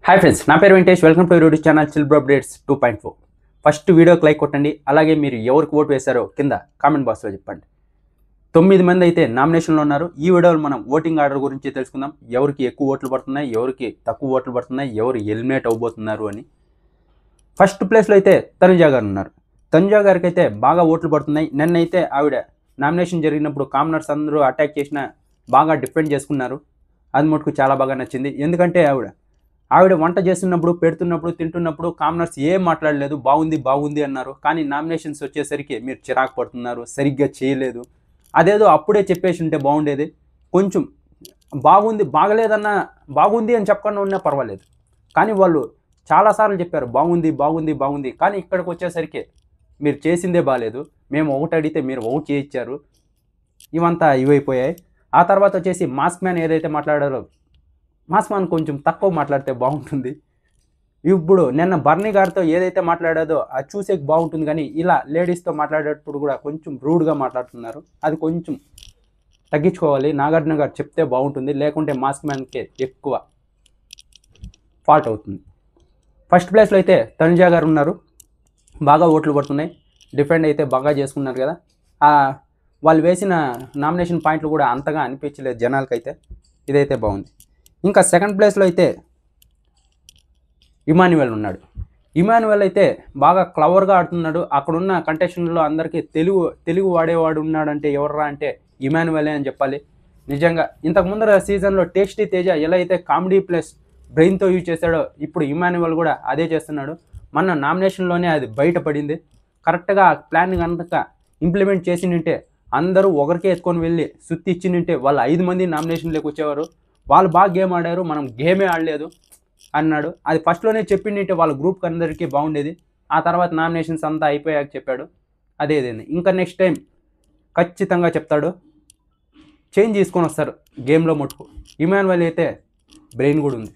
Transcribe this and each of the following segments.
Hi friends, నా పేరు Venkatesh. Welcome to YouTube channel Chillbro updates 2.4. First వీడియోకి లైక్ కొట్టండి. అలాగే మీరు ఎవరికి ఓటు వేశారో కింద కామెంట్ బాక్స్లో చెప్పండి. 9 మంది అయితే నామినేషన్లో ఉన్నారు. ఈ వీడియోలో మనం ఓటింగ్ ఆర్డర్ గురించి తెలుసుకుందాం. ఎవరికి ఎక్కువ ఓట్లు పడుతున్నాయి, ఎవరికి తక్కువ ఓట్లు పడుతున్నాయి, ఎవరు ఎలిమినేట్ అవబోతున్నారు అని. ఫస్ట్ ప్లేస్లో అయితే తనుజా గారు ఉన్నారు. తనుజా గారికి అయితే బాగా ఓట్లు పడుతున్నాయి. నిన్నైతే ఆవిడ నామినేషన్ జరిగినప్పుడు కామనర్స్ అందరూ అటాక్ చేసిన బాగా డిఫెండ్ చేసుకున్నారు. అది మటుకు చాలా బాగా నచ్చింది. ఎందుకంటే ఆవిడ వంట చేస్తున్నప్పుడు, పెడుతున్నప్పుడు, తింటున్నప్పుడు కామనర్స్ ఏం మాట్లాడలేదు. బాగుంది బాగుంది అన్నారు. కానీ నామినేషన్స్ వచ్చేసరికి మీరు చిరాకు పడుతున్నారు, సరిగ్గా చేయలేదు, అదేదో అప్పుడే చెప్పేసి ఉంటే బాగుండేది. కొంచెం బాగుంది బాగలేదన్నా బాగుంది అని చెప్పకుండా ఉన్నా పర్వాలేదు. కానీ వాళ్ళు చాలాసార్లు చెప్పారు బాగుంది బాగుంది బాగుంది. కానీ ఇక్కడికి వచ్చేసరికి మీరు చేసిందే బాగాలేదు, మేము ఒకటి అడిగితే మీరు ఒకటి చేయించారు. ఇవంతా ఇవైపోయాయి. ఆ తర్వాత వచ్చేసి మాస్క్ మ్యాన్ ఏదైతే మాట్లాడారో, మాస్క్ మ్యాన్ కొంచెం తక్కువ మాట్లాడితే బాగుంటుంది. ఇప్పుడు నిన్న బర్నీ గారితో ఏదైతే మాట్లాడాదో అది చూసే బాగుంటుంది. కానీ ఇలా లేడీస్తో మాట్లాడేటప్పుడు కూడా కొంచెం రూడ్గా మాట్లాడుతున్నారు. అది కొంచెం తగ్గించుకోవాలి. నాగార్జున గారు చెప్తే బాగుంటుంది. లేకుంటే మాస్క్ మ్యాన్కే ఎక్కువ ఫాల్ట్ అవుతుంది. ఫస్ట్ ప్లేస్లో అయితే తనుజా గారు ఉన్నారు. బాగా ఓట్లు పడుతున్నాయి. డిఫెండ్ అయితే బాగా చేసుకున్నారు కదా. వాళ్ళు వేసిన నామినేషన్ పాయింట్లు కూడా అంతగా అనిపించలేదు జనాలకైతే. ఇదైతే బాగుంది. ఇంకా సెకండ్ ప్లేస్లో అయితే ఇమాన్యువల్ ఉన్నాడు. ఇమాన్యువల్ అయితే బాగా క్లవర్గా ఆడుతున్నాడు. అక్కడున్న కంటెస్టెంట్లో అందరికీ తెలుగు వాడేవాడు ఉన్నాడంటే ఎవర్రా అంటే ఇమాన్యువలే అని చెప్పాలి. నిజంగా ఇంతకు ముందర సీజన్లో టేస్టీ తేజ ఎలా అయితే కామెడీ ప్లస్ బ్రెయిన్తో యూజ్ చేశాడో, ఇప్పుడు ఇమాన్యువల్ కూడా అదే చేస్తున్నాడు. మన నామినేషన్లోనే అది బయటపడింది. కరెక్ట్గా ప్లాన్ కనుక ఇంప్లిమెంట్ చేసి నింటే అందరూ ఒకరికే ఎత్తుకొని వెళ్ళి సుత్తి ఇచ్చి నింటే వాళ్ళు 5 మంది నామినేషన్లోకి వచ్చేవారు. వాళ్ళు బాగా గేమ్ ఆడారు, మనం గేమే ఆడలేదు అన్నాడు. అది ఫస్ట్లోనే చెప్పిండింటే వాళ్ళ గ్రూప్కి అందరికీ బాగుండేది. ఆ తర్వాత నామినేషన్స్ అంతా అయిపోయాక చెప్పాడు. అదేదేంది ఇంకా నెక్స్ట్ టైం ఖచ్చితంగా చెప్తాడు. చేంజ్ తీసుకొని వస్తారు గేమ్లో మటుకు. ఇమాన్యువల్ అయితే బ్రెయిన్ కూడా ఉంది.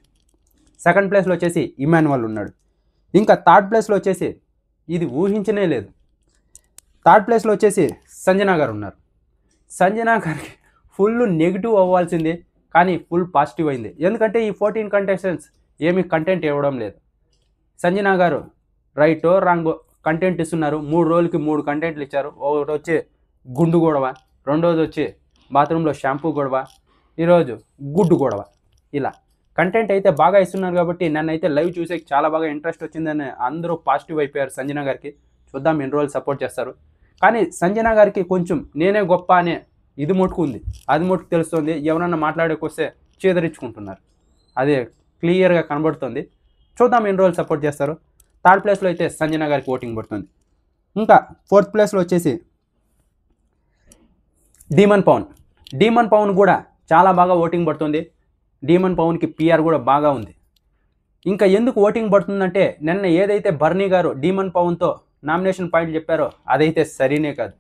సెకండ్ ప్లేస్లో వచ్చేసి ఇమాన్యువల్ ఉన్నాడు. ఇంకా థర్డ్ ప్లేస్లో వచ్చేసి ఇది ఊహించనే లేదు. థర్డ్ ప్లేస్లో వచ్చేసి సంజన గారు ఉన్నారు. సంజన గారికి ఫుల్ నెగిటివ్ అవ్వాల్సింది, కానీ ఫుల్ పాజిటివ్ అయింది. ఎందుకంటే ఈ 14 కంటెస్టెంట్స్ ఏమీ కంటెంట్ ఇవ్వడం లేదు. సంజన గారు రైటో రాంగో కంటెంట్ ఇస్తున్నారు. 3 రోజులకి 3 కంటెంట్లు ఇచ్చారు. ఒకటి వచ్చి గుండు గొడవ, రెండోది వచ్చి బాత్రూంలో షాంపూ గొడవ, ఈరోజు గుడ్డు గొడవ. ఇలా కంటెంట్ అయితే బాగా ఇస్తున్నారు కాబట్టి నన్నైతే లైవ్ చూసే చాలా బాగా ఇంట్రెస్ట్ వచ్చిందని అందరూ పాజిటివ్ అయిపోయారు సంజన గారికి. చూద్దాం ఎన్ని రోజులు సపోర్ట్ చేస్తారు. కానీ సంజన గారికి కొంచెం నేనే గొప్ప అనే ఇది మటుకు ఉంది. అది మటుకు తెలుస్తుంది. ఎవరన్నా మాట్లాడేకొస్తే చేదరించుకుంటున్నారు. అదే క్లియర్గా కనబడుతుంది. చూద్దాం ఎన్ని రోజులు సపోర్ట్ చేస్తారు. థర్డ్ ప్లేస్లో అయితే సంజన గారికి ఓటింగ్ పడుతుంది. ఇంకా ఫోర్త్ ప్లేస్లో వచ్చేసి డీమన్ పవన్ కూడా చాలా బాగా ఓటింగ్ పడుతుంది. డీమన్ పవన్కి పిఆర్ కూడా బాగా ఉంది. ఇంకా ఎందుకు ఓటింగ్ పడుతుందంటే నిన్న ఏదైతే బర్నీ గారు డీమన్ పవన్తో నామినేషన్ పాయింట్లు చెప్పారో అదైతే సరినే కాదు.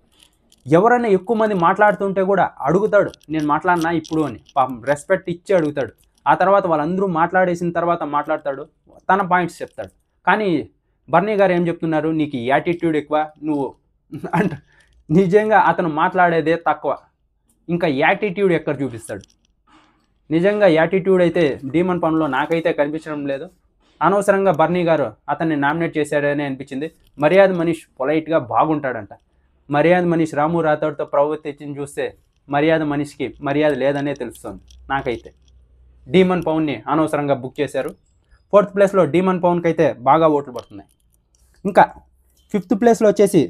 ఎవరైనా ఎక్కువ మంది మాట్లాడుతుంటే కూడా అడుగుతాడు, నేను మాట్లాడినా ఇప్పుడు అని. పాపం రెస్పెక్ట్ ఇచ్చి అడుగుతాడు. ఆ తర్వాత వాళ్ళందరూ మాట్లాడేసిన తర్వాత మాట్లాడతాడు, తన పాయింట్స్ చెప్తాడు. కానీ బర్నీ గారు ఏం చెప్తున్నారు, నీకు యాటిట్యూడ్ ఎక్కువ నువ్వు అంట. నిజంగా అతను మాట్లాడేదే తక్కువ, ఇంకా యాటిట్యూడ్ ఎక్కడ చూపిస్తాడు. నిజంగా యాటిట్యూడ్ అయితే డీమన్ పవన్లో నాకైతే కనిపించడం లేదు. అనవసరంగా బర్నీ గారు అతన్ని నామినేట్ చేశాడని అనిపించింది. మర్యాద మనీష్ పొలైట్గా బాగుంటాడంట. మర్యాద మనీష్ రాము రాథోడ్తో ప్రవర్తించి చూస్తే మర్యాద మనీష్కి మర్యాద లేదనే తెలుస్తుంది నాకైతే. డీమన్ పవన్ని అనవసరంగా బుక్ చేశారు. ఫోర్త్ ప్లేస్లో డీమన్ పవన్కి అయితే బాగా ఓట్లు పడుతున్నాయి. ఇంకా ఫిఫ్త్ ప్లేస్లో వచ్చేసి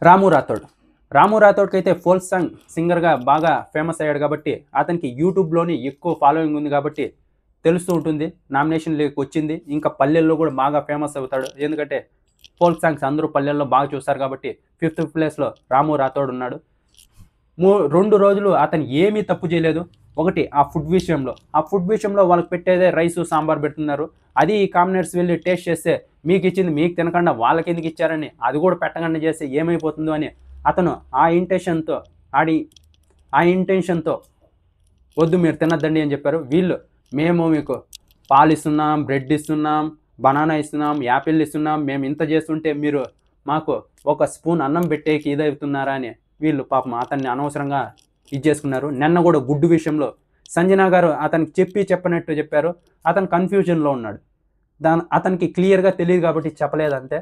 రాము రాథోడ్కి అయితే ఫోల్క్ సాంగ్ సింగర్గా బాగా ఫేమస్ అయ్యాడు కాబట్టి అతనికి యూట్యూబ్లోని ఎక్కువ ఫాలోయింగ్ ఉంది కాబట్టి తెలుస్తూ ఉంటుంది. నామినేషన్లోకి వచ్చింది. ఇంకా పల్లెల్లో కూడా బాగా ఫేమస్ అవుతాడు. ఎందుకంటే ఫోల్క్ సాంగ్స్ అందరూ పల్లెల్లో బాగా చూస్తారు కాబట్టి. ఫిఫ్త్ ప్లేస్లో రాము రాథోడ్ ఉన్నాడు. 2 రోజులు అతను ఏమీ తప్పు చేయలేదు. ఒకటి ఆ ఫుడ్ విషయంలో వాళ్ళకి పెట్టేదే రైసు సాంబార్ పెడుతున్నారు. అది ఈ కామనర్స్ వెళ్ళి టేస్ట్ చేస్తే మీకు ఇచ్చింది మీకు తినకుండా వాళ్ళకి ఎందుకు ఇచ్చారని అది కూడా పెట్టకుండా చేస్తే ఏమైపోతుందో అని అతను ఆ ఇంటెన్షన్తో వద్దు మీరు తినద్దండి అని చెప్పారు. వీళ్ళు మేము మీకు పాలు ఇస్తున్నాం, బ్రెడ్ ఇస్తున్నాం, బనానా ఇస్తున్నాం, యాపిల్ ఇస్తున్నాం, మేము ఇంత చేస్తుంటే మీరు మాకు ఒక స్పూన్ అన్నం పెట్టేకి ఇదవుతున్నారా అని వీళ్ళు పాపం అతన్ని అనవసరంగా ఇది చేసుకున్నారు. నిన్న కూడా గుడ్డు విషయంలో సంజన గారు అతనికి చెప్పనట్టు చెప్పారు. అతను కన్ఫ్యూజన్లో ఉన్నాడు. అతనికి క్లియర్గా తెలియదు కాబట్టి చెప్పలేదంతే.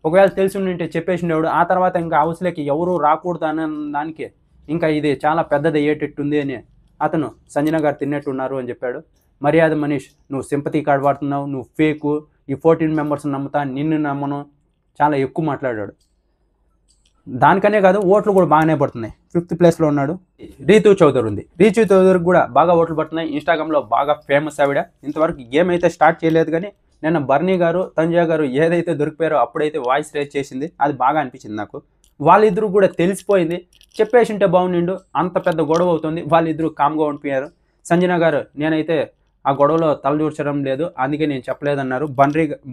ఒకవేళ తెలిసి ఉండింటే చెప్పేసిండేవాడు. ఆ తర్వాత ఇంకా హౌస్లోకి ఎవరు రాకూడదు అనే దానికి ఇంకా ఇది చాలా పెద్దది అయ్యేటట్టుంది అని అతను సంజన గారు తిన్నట్టున్నారు అని చెప్పాడు. మర్యాద మనీష్, నువ్వు సింపతి కార్డు వాడుతున్నావు, నువ్వు ఫేకు, ఈ 14 మెంబర్స్ నమ్ముతా, నిన్ను నమ్మను, చాలా ఎక్కువ మాట్లాడాడు. దానికనే కాదు, ఓట్లు కూడా బాగానే పడుతున్నాయి. 5th ప్లేస్లో ఉన్నాడు. రీతు చౌదరి ఉంది. రీతు చౌదరికి కూడా బాగా ఓట్లు పడుతున్నాయి. ఇన్స్టాగ్రామ్లో బాగా ఫేమస్ ఆవిడ. ఇంతవరకు గేమ్ అయితే స్టార్ట్ చేయలేదు, కానీ నిన్న బర్నీ గారు, తంజా గారు ఏదైతే దొరికిపోయారో అప్పుడైతే వాయిస్ రేజ్ చేసింది. అది బాగా అనిపించింది నాకు. వాళ్ళిద్దరూ కూడా తెలిసిపోయింది. చెప్పేసింటే బాగుండిండు. అంత పెద్ద గొడవ అవుతుంది, వాళ్ళిద్దరూ కామ్గా ఉండిపోయారు. సంజన గారు, నేనైతే ఆ గొడవలో తలదూర్చడం లేదు, అందుకే నేను చెప్పలేదన్నారు.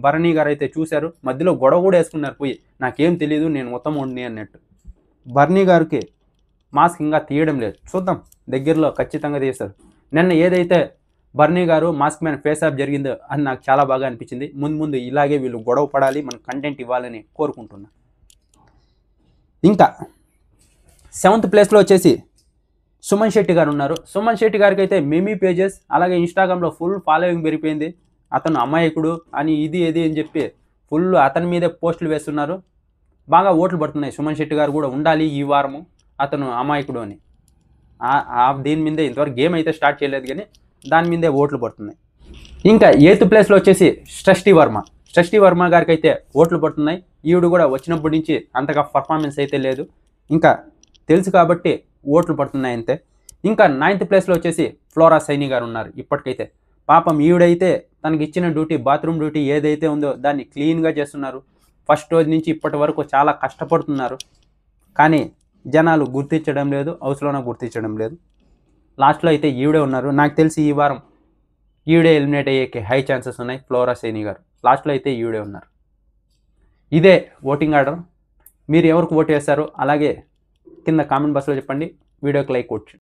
భరణి గారు అయితే చూశారు, మధ్యలో గొడవ కూడా వేసుకున్నారు పోయి, నాకేం తెలియదు, నేను మొత్తం ఉండి అన్నట్టు. భరణి గారికి మాస్క్ ఇంకా తీయడం లేదు, చూద్దాం దగ్గరలో ఖచ్చితంగా తీస్తారు. నిన్న ఏదైతే Bharani garu mask man face of జరిగిందో అది నాకు చాలా బాగా అనిపించింది. ముందు ఇలాగే వీళ్ళు గొడవ పడాలి, మన కంటెంట్ ఇవ్వాలని కోరుకుంటున్నా. ఇంకా 7th ప్లేస్లో వచ్చేసి సుమన్ శెట్టి గారు ఉన్నారు. సుమన్ శెట్టి గారికి అయితే మెమీ పేజెస్ అలాగే ఇన్స్టాగ్రామ్లో ఫుల్ ఫాలోయింగ్ పెరిగిపోయింది. అతను అమాయకుడు అని ఇది అని చెప్పి ఫుల్ అతని మీదే పోస్టులు వేస్తున్నారు. బాగా ఓట్లు పడుతున్నాయి. సుమన్ శెట్టి గారు కూడా ఉండాలి ఈ వారము, అతను అమాయకుడు అని. దీని మీదే ఇంతవరకు గేమ్ అయితే స్టార్ట్ చేయలేదు, కానీ దాని మీదే ఓట్లు పడుతున్నాయి. ఇంకా 8th ప్లేస్లో వచ్చేసి షష్ఠి వర్మ గారికి అయితే ఓట్లు పడుతున్నాయి. ఈవిడ కూడా వచ్చినప్పటి నుంచి అంతగా పర్ఫార్మెన్స్ అయితే లేదు, ఇంకా తెలుసు కాబట్టి ఓట్లు పడుతున్నాయి అంతే. ఇంకా 9th ప్లేస్లో వచ్చేసి ఫ్లోరా సైని గారు ఉన్నారు. ఇప్పటికైతే పాపం ఈవిడైతే తనకి ఇచ్చిన డ్యూటీ, బాత్రూమ్ డ్యూటీ ఏదైతే ఉందో దాన్ని క్లీన్గా చేస్తున్నారు. ఫస్ట్ రోజు నుంచి ఇప్పటి వరకు చాలా కష్టపడుతున్నారు, కానీ జనాలు గుర్తించడం లేదు, హౌస్లోనే గుర్తించడం లేదు. లాస్ట్లో అయితే ఈవిడే ఉన్నారు. నాకు తెలిసి ఈ వారం ఈవిడే ఎలిమినేట్ అయ్యేకి హై ఛాన్సెస్ ఉన్నాయి. ఫ్లోరా సైని గారు లాస్ట్లో అయితే ఈవిడే ఉన్నారు. ఇదే ఓటింగ్ ఆర్డర్. మీరు ఎవరికి ఓటు వేశారో అలాగే కింద కామెంట్ బాక్స్లో చెప్పండి. వీడియోకి లైక్ కొట్టి